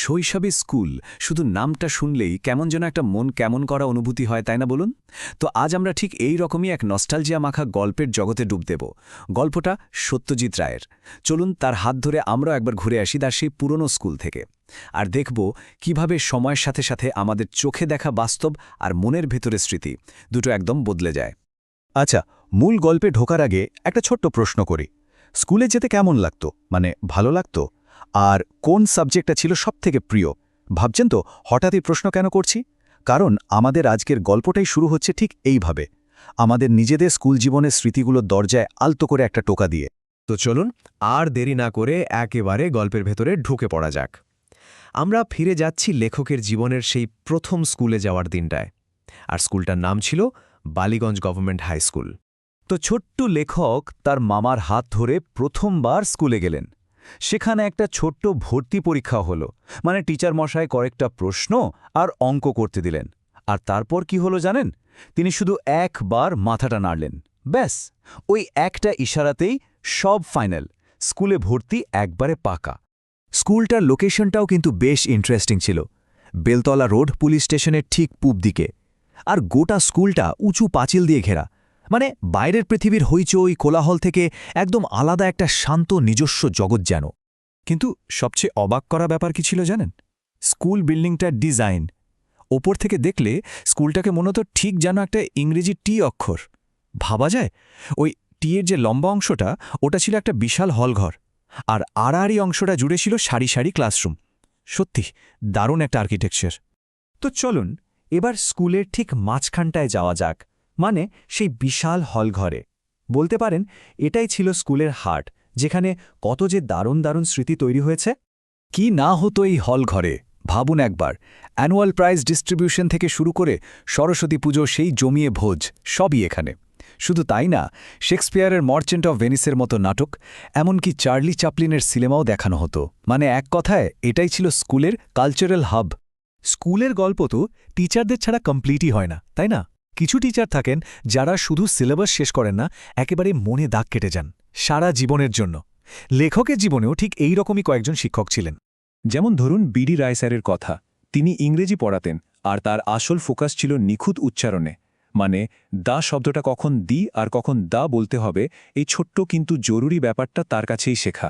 শৈশবে স্কুল শুধু নামটা শুনলেই কেমন যেন একটা মন কেমন করা অনুভূতি হয়, তাই না বলুন? তো আজ আমরা ঠিক এই রকমই এক নস্টালজিয়া মাখা গল্পের জগতে ডুব দেব। গল্পটা সত্যজিৎ রায়ের। চলুন তার হাত ধরে আমরাও একবার ঘুরে আসি তার সেই পুরনো স্কুল থেকে, আর দেখব কিভাবে সময়ের সাথে সাথে আমাদের চোখে দেখা বাস্তব আর মনের ভেতরে স্মৃতি দুটো একদম বদলে যায়। আচ্ছা, মূল গল্পে ঢোকার আগে একটা ছোট্ট প্রশ্ন করি। স্কুলে যেতে কেমন লাগতো? মানে ভালো লাগতো? আর কোন সাবজেক্টটা ছিল সবথেকে প্রিয়? ভাবছেন তো হঠাৎই প্রশ্ন কেন করছি? কারণ আমাদের আজকের গল্পটাই শুরু হচ্ছে ঠিক এইভাবে, আমাদের নিজেদের স্কুল জীবনের স্মৃতিগুলোর দরজায় আলতো করে একটা টোকা দিয়ে। তো চলুন আর দেরি না করে একেবারে গল্পের ভেতরে ঢুকে পড়া যাক। আমরা ফিরে যাচ্ছি লেখকের জীবনের সেই প্রথম স্কুলে যাওয়ার দিনটায়। আর স্কুলটার নাম ছিল বালিগঞ্জ গভর্নমেন্ট হাই স্কুল। তো ছোট্ট লেখক তার মামার হাত ধরে প্রথমবার স্কুলে গেলেন। সেখানে একটা ছোট্ট ভর্তি পরীক্ষা হলো, মানে টিচার মশাই কয়েকটা প্রশ্ন আর অঙ্ক করতে দিলেন। আর তারপর কি হলো জানেন? তিনি শুধু একবার মাথাটা নাড়লেন, ব্যাস ওই একটা ইশারাতেই সব ফাইনাল, স্কুলে ভর্তি একবারে পাকা। স্কুলটার লোকেশনটাও কিন্তু বেশ ইন্টারেস্টিং ছিল। বেলতলা রোড পুলিশ স্টেশনের ঠিক পূব দিকে। আর গোটা স্কুলটা উঁচু পাঁচিল দিয়ে ঘেরা, মানে বাইরের পৃথিবীর হইচই কোলাহল থেকে একদম আলাদা একটা শান্ত নিজস্ব জগৎ যেন। কিন্তু সবচেয়ে অবাক করা ব্যাপার কি ছিল জানেন? স্কুল বিল্ডিংটার ডিজাইন। ওপর থেকে দেখলে স্কুলটাকে মনে হতো ঠিক যেন একটা ইংরেজি টি অক্ষর। ভাবা যায়, ওই টি এর যে লম্বা অংশটা ওটা ছিল একটা বিশাল হলঘর, আর আড়াআড়ি অংশটা জুড়ে ছিল সারি সারি ক্লাসরুম। সত্যি দারুণ একটা আর্কিটেকচার। তো চলুন এবার স্কুলের ঠিক মাঝখানটায় যাওয়া যাক, মানে সেই বিশাল হলঘরে। বলতে পারেন এটাই ছিল স্কুলের হার্ট, যেখানে কত যে দারুণ দারুণ স্মৃতি তৈরি হয়েছে। কি না হতো এই হলঘরে, ভাবুন একবার। অ্যানুয়াল প্রাইজ ডিস্ট্রিবিউশন থেকে শুরু করে সরস্বতী পুজো, সেই জমিয়ে ভোজ, সবই এখানে। শুধু তাই না, শেক্সপিয়ারের মার্চেন্ট অফ ভেনিসের মতো নাটক, এমনকি চার্লি চ্যাপলিনের সিনেমাও দেখানো হতো। মানে এক কথায় এটাই ছিল স্কুলের কালচারাল হাব। স্কুলের গল্প তো টিচারদের ছাড়া কমপ্লিটই হয় না, তাই না? কিছু টিচার থাকেন যারা শুধু সিলেবাস শেষ করেন না, একেবারে মনে দাগ কেটে যান সারা জীবনের জন্য। লেখকের জীবনেও ঠিক এই রকমই কয়েকজন শিক্ষক ছিলেন। যেমন ধরুন বিডি রায় স্যারের কথা। তিনি ইংরেজি পড়াতেন, আর তার আসল ফোকাস ছিল নিখুঁত উচ্চারণে। মানে দা শব্দটা কখন দি আর কখন দা বলতে হবে, এই ছোট্ট কিন্তু জরুরি ব্যাপারটা তার কাছেই শেখা।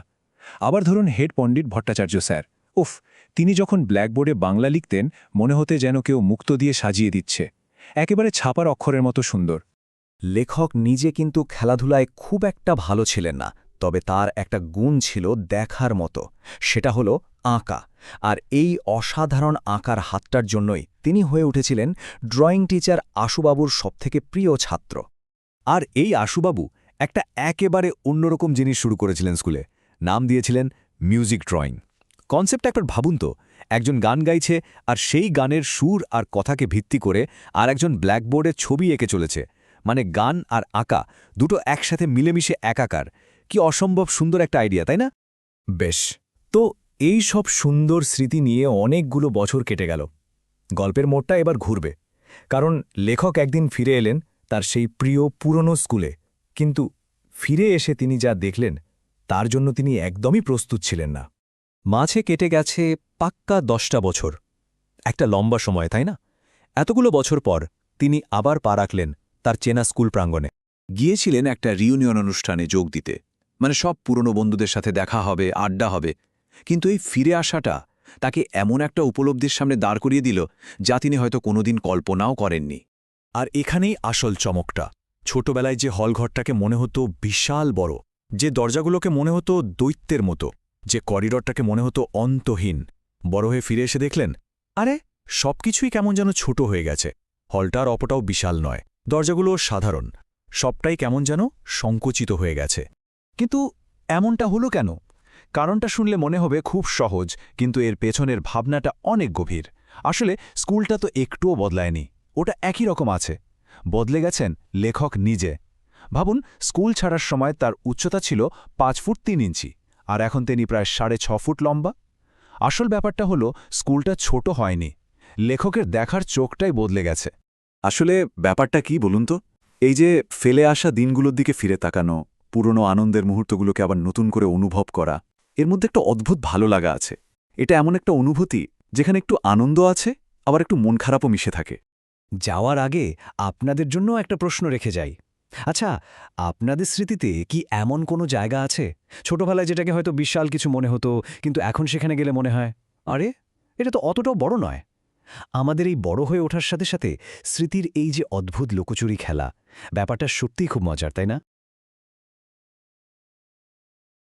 আবার ধরুন হেড পণ্ডিত ভট্টাচার্য স্যার। উফ, তিনি যখন ব্ল্যাকবোর্ডে বাংলা লিখতেন, মনে হতে যেন কেউ মুক্ত দিয়ে সাজিয়ে দিচ্ছে, একেবারে ছাপার অক্ষরের মতো সুন্দর। লেখক নিজে কিন্তু খেলাধুলায় খুব একটা ভালো ছিলেন না, তবে তার একটা গুণ ছিল দেখার মতো, সেটা হলো আঁকা। আর এই অসাধারণ আঁকার হাতটার জন্যই তিনি হয়ে উঠেছিলেন ড্রয়িং টিচার আশুবাবুর সবথেকে প্রিয় ছাত্র। আর এই আশুবাবু একটা একেবারে অন্যরকম জিনিস শুরু করেছিলেন স্কুলে, নাম দিয়েছিলেন মিউজিক ড্রয়িং। কনসেপ্ট একবার ভাবুন তো, একজন গান গাইছে আর সেই গানের সুর আর কথাকে ভিত্তি করে আর একজন ব্ল্যাকবোর্ডে ছবি এঁকে চলেছে। মানে গান আর আঁকা দুটো একসাথে মিলেমিশে একাকার। কি অসম্ভব সুন্দর একটা আইডিয়া, তাই না? বেশ, তো এই সব সুন্দর স্মৃতি নিয়ে অনেকগুলো বছর কেটে গেল। গল্পের মোড়টা এবার ঘুরবে, কারণ লেখক একদিন ফিরে এলেন তার সেই প্রিয় পুরনো স্কুলে। কিন্তু ফিরে এসে তিনি যা দেখলেন, তার জন্য তিনি একদমই প্রস্তুত ছিলেন না। মাঝে কেটে গেছে পাক্কা 10টা বছর। একটা লম্বা সময়, তাই না? এতগুলো বছর পর তিনি আবার পা রাখলেন তার চেনা স্কুল প্রাঙ্গণে। গিয়েছিলেন একটা রিউনিয়ন অনুষ্ঠানে যোগ দিতে, মানে সব পুরনো বন্ধুদের সাথে দেখা হবে, আড্ডা হবে। কিন্তু এই ফিরে আসাটা তাকে এমন একটা উপলব্ধির সামনে দাঁড় করিয়ে দিল যা তিনি হয়তো কোনোদিন কল্পনাও করেননি। আর এখানেই আসল চমকটা। ছোটবেলায় যে হলঘরটাকে মনে হতো বিশাল বড়, যে দরজাগুলোকে মনে হতো দৈত্যের মতো, যে করিডরটাকে মনে হতো অন্তহীন, বড় হয়ে ফিরে এসে দেখলেন, আরে সবকিছুই কেমন যেন ছোট হয়ে গেছে। হলটার অপটাও বিশাল নয়, দরজাগুলো সাধারণ, সবটাই কেমন যেন সংকুচিত হয়ে গেছে। কিন্তু এমনটা হলো কেন? কারণটা শুনলে মনে হবে খুব সহজ, কিন্তু এর পেছনের ভাবনাটা অনেক গভীর। আসলে স্কুলটা তো একটুও বদলায়নি, ওটা একই রকম আছে। বদলে গেছেন লেখক নিজে। ভাবুন, স্কুল ছাড়ার সময় তার উচ্চতা ছিল 5 ফুট 3 ইঞ্চি, আর এখন তিনি প্রায় 6.5 ফুট লম্বা। আসল ব্যাপারটা হলো স্কুলটা ছোট হয়নি, লেখকের দেখার চোখটাই বদলে গেছে। আসলে ব্যাপারটা কি বলুন তো? এই যে ফেলে আসা দিনগুলোর দিকে ফিরে তাকানো, পুরনো আনন্দের মুহূর্তগুলোকে আবার নতুন করে অনুভব করা, এর মধ্যে একটা অদ্ভুত ভালো লাগা আছে। এটা এমন একটা অনুভূতি যেখানে একটু আনন্দ আছে, আবার একটু মন খারাপও মিশে থাকে। যাওয়ার আগে আপনাদের জন্য একটা প্রশ্ন রেখে যাই। আচ্ছা, আপনাদের স্মৃতিতে কি এমন কোনো জায়গা আছে ছোটবেলায় যেটাকে হয়তো বিশাল কিছু মনে হতো, কিন্তু এখন সেখানে গেলে মনে হয় আরে এটা তো অতটাও বড় নয়? আমাদের এই বড় হয়ে ওঠার সাথে সাথে স্মৃতির এই যে অদ্ভুত লুকোচুরি খেলা, ব্যাপারটা সত্যিই খুব মজার, তাই না?